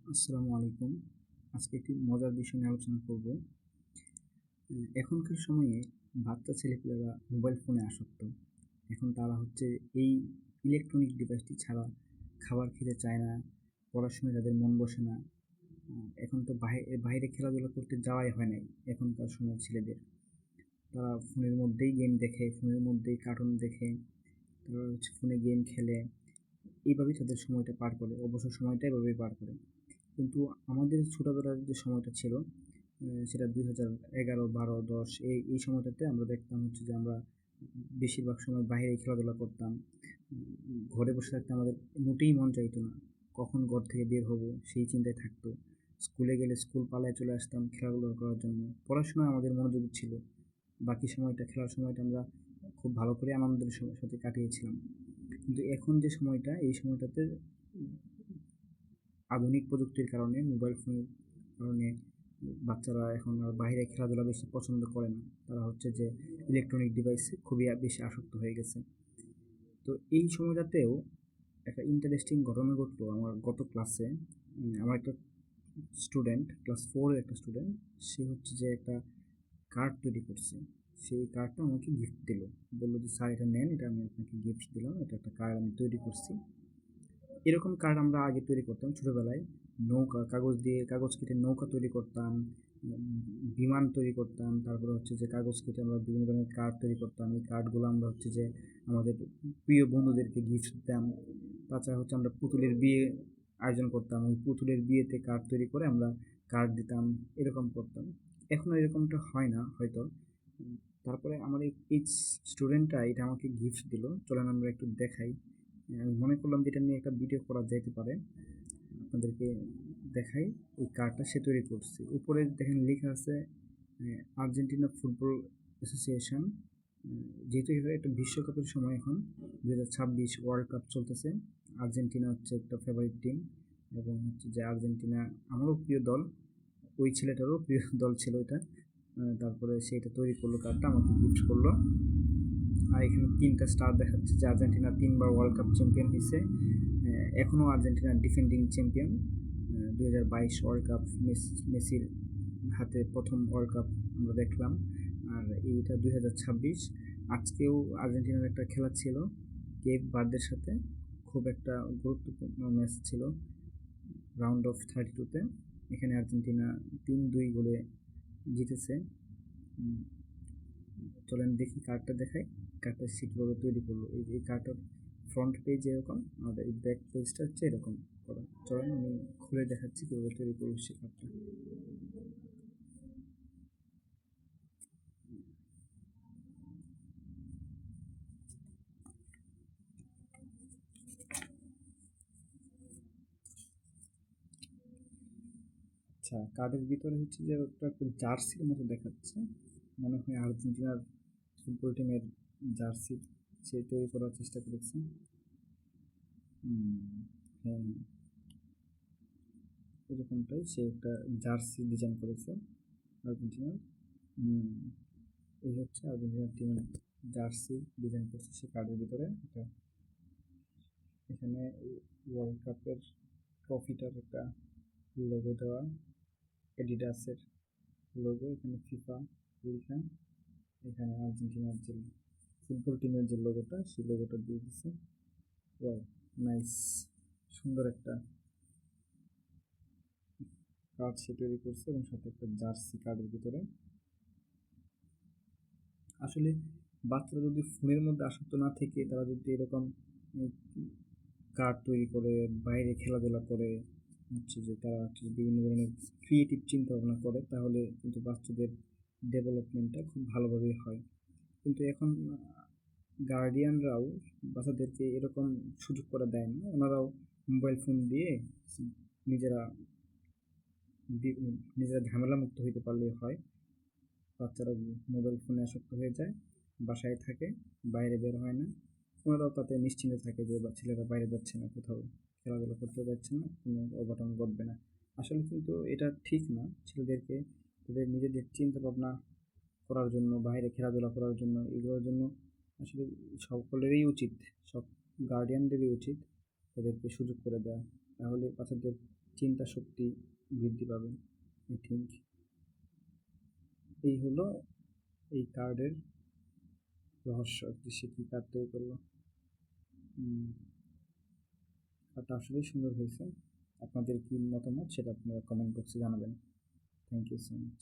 আসসালামু আলাইকুম। আজকে একটি মজার বিষয় নিয়ে আলোচনা করব। এখনকার সময়ে বাচ্চা ছেলেপেলেরা মোবাইল ফোনে আসক্ত। এখন তারা হচ্ছে এই ইলেকট্রনিক ডিভাইসটি ছাড়া খাবার খেতে চায় না, পড়াশোনায় তাদের মন বসে না। এখন তো বাইরে খেলাধুলা করতে যাওয়াই হয় নাই এখনকার সময়ের ছেলেদের। তারা ফোনের মধ্যেই গেম দেখে, ফোনের মধ্যেই কার্টুন দেখে, তারা হচ্ছে ফোনে গেম খেলে। এইভাবেই তাদের সময়টা পার করে, অবসর সময়টা এভাবেই পার করে। কিন্তু আমাদের ছোটোবেলার যে সময়টা ছিল সেটা 2011, 12, 10 এই সময়টাতে আমরা দেখতাম হচ্ছে যে আমরা বেশিরভাগ সময় বাইরে খেলাধুলা করতাম। ঘরে বসে থাকতে আমাদের মোটেই মন চাইতো না, কখন ঘর থেকে বের হব সেই চিন্তায় থাকতো। স্কুলে গেলে স্কুল পালায় চলে আসতাম খেলাধুলা করার জন্য। পড়াশোনায় আমাদের মনোযোগ ছিল, বাকি সময়টা খেলার সময়টা আমরা খুব ভালো করে আনন্দের সাথে কাটিয়েছিলাম। কিন্তু এখন যে সময়টা, এই সময়টাতে আধুনিক প্রযুক্তির কারণে, মোবাইল ফোনের কারণে বাচ্চারা এখন আর বাইরে খেলাধুলা বেশি পছন্দ করে না। তারা হচ্ছে যে ইলেকট্রনিক ডিভাইসে খুবই বেশি আসক্ত হয়ে গেছে। তো এই সময়টাতেও একটা ইন্টারেস্টিং ঘটনা ঘটলো আমার গত ক্লাসে। আমার একটা স্টুডেন্ট, ক্লাস 4-এর একটা স্টুডেন্ট, সে হচ্ছে যে একটা কার্ড তৈরি করছে। সেই কার্ডটা আমাকে গিফট দিল। বললো যে, "স্যার, এটা নেন, এটা আমি আপনাকে গিফট দিলাম। এটা একটা কার্ড আমি তৈরি করছি।" এরকম কার্ড আমরা আগে তৈরি করতাম ছোটোবেলায়। নৌকা, কাগজ কেটে নৌকা তৈরি করতাম, বিমান তৈরি করতাম। তারপরে হচ্ছে যে কাগজ কেটে আমরা বিভিন্ন ধরনের কার্ড তৈরি করতাম। এই কার্ডগুলো আমরা হচ্ছে যে আমাদের প্রিয় বন্ধুদেরকে গিফট দিতাম। তাছাড়া হচ্ছে আমরা পুতুলের বিয়ে আয়োজন করতাম। ওই পুতুলের বিয়েতে কার্ড তৈরি করে আমরা কার্ড দিতাম, এরকম করতাম। এখন আর এরকমটা হয় না হয়তো। তারপরে আমার এই স্টুডেন্টটা এটা আমাকে গিফট দিল। চলেন আমরা একটু দেখাই। আমি মনে করলাম যে এটা নিয়ে একটা ভিডিও করা যেতে পারে, আপনাদেরকে দেখাই। এই কার্ডটা সে তৈরি করছে। উপরে দেখেন লেখা আছে আর্জেন্টিনা ফুটবল অ্যাসোসিয়েশন। যেহেতু এটা একটা বিশ্বকাপের সময়, এখন 2026 ওয়ার্ল্ড কাপ চলতেছে। আর্জেন্টিনা হচ্ছে একটা ফেভারিট টিম, এবং হচ্ছে যে আর্জেন্টিনা আমারও প্রিয় দল, ওই ছেলেটারও প্রিয় দল ছিল এটা। তারপরে সে এটা তৈরি করলো, কার্ডটা আমাকে গিফট করলো। আর এখানে 3টা স্টার দেখাচ্ছে যে আর্জেন্টিনা 3বার ওয়ার্ল্ড কাপ চ্যাম্পিয়ন হয়েছে। এখনও Argentina defending champion. 2022 world cup মেসির হাতে প্রথম ওয়ার্ল্ড কাপ আমরা দেখলাম। আর এইটা 2026। আজকেও আর্জেন্টিনার একটা খেলা ছিল কেপ ভার্দের সাথে, খুব একটা গুরুত্বপূর্ণ ম্যাচ ছিল, রাউন্ড অফ 32-তে। এখানে আর্জেন্টিনা 3-2 গোলে জিতেছে। চলেন দেখি, কার্ডটা দেখাই। কার্ডটা সে কীভাবে তৈরি করলো। এই কার্ডটার ফ্রন্ট পেজ এরকম, আর এই ব্যাক পেজটা হচ্ছে এরকম করা। চলেন আমি খুলে দেখাচ্ছি কীভাবে তৈরি করলো সে কার্ডটা। আচ্ছা, কার্ডের ভিতরে হচ্ছে যে একটা জার্সির মতো দেখাচ্ছে, মনে হয় আর্জেন্টিনার ফুটবল টিমের জার্সি সে তৈরি করার চেষ্টা করেছে। হ্যাঁ, এরকমটাই সে একটা জার্সি ডিজাইন করেছে আর্জেন্টিনার। এই হচ্ছে আর্জেন্টিনার টিমের জার্সি ডিজাইন করছে সে কার্ডের ভিতরে। এটা এখানে ওয়ার্ল্ড কাপের ট্রফিটার একটা লোগো দেওয়া, এডিডাসের লোগো, এখানে ফিফা লেখা। এখানে আর্জেন্টিনার যে ফুটবল টিমের যে লোগোটা, সেই লোগোটা দিয়ে দিচ্ছে। ওয়াও, নাইস, সুন্দর একটা কার্ড সে তৈরি করছে, এবং সাথে একটা জার্সি কার্ডের ভিতরে। আসলে বাচ্চারা যদি ফোনের মধ্যে আসক্ত না থেকে, তারা যদি এরকম কার্ড তৈরি করে, বাইরে খেলাধুলা করে, হচ্ছে যে তারা হচ্ছে বিভিন্ন ধরনের ক্রিয়েটিভ চিন্তা ভাবনা করে, তাহলে কিন্তু বাচ্চাদের ডেভেলপমেন্টটা খুব ভালোভাবেই হয়। কিন্তু এখন গার্ডিয়ানরাও বাচ্চাদেরকে এরকম সুযোগ করে দেয় না। ওনারাও মোবাইল ফোন দিয়ে নিজেরা নিজেরা ঝামেলা মুক্ত হইতে পারলেই হয়। বাচ্চারা মোবাইল ফোনে আসক্ত হয়ে যায়, বাসায় থাকে, বাইরে বের হয় না। ওনারাও তাতে নিশ্চিন্তে থাকে যে ছেলেরা বাইরে যাচ্ছে না, কোথাও খেলাধুলা করতে যাচ্ছে না, কোনো অঘটন ঘটবে না। আসলে কিন্তু এটা ঠিক না। ছেলেদেরকে তাদের নিজেদের চিন্তা ভাবনা করার জন্য, বাইরে খেলাধুলা করার জন্য, এগুলোর জন্য আসলে সকলেরই উচিত, সব গার্ডিয়ানদেরই উচিত তাদেরকে সুযোগ করে দেওয়া। তাহলে বাচ্চাদের চিন্তা শক্তি বৃদ্ধি পাবে। আই থিঙ্ক এই হলো এই কার্ডের রহস্য, যে সে কী কার্ড তৈরি করলো। কার্ডটা আসলেই সুন্দর হয়েছে। আপনাদের কী মতামত সেটা আপনারা কমেন্ট বক্সে জানাবেন। Thank you so much.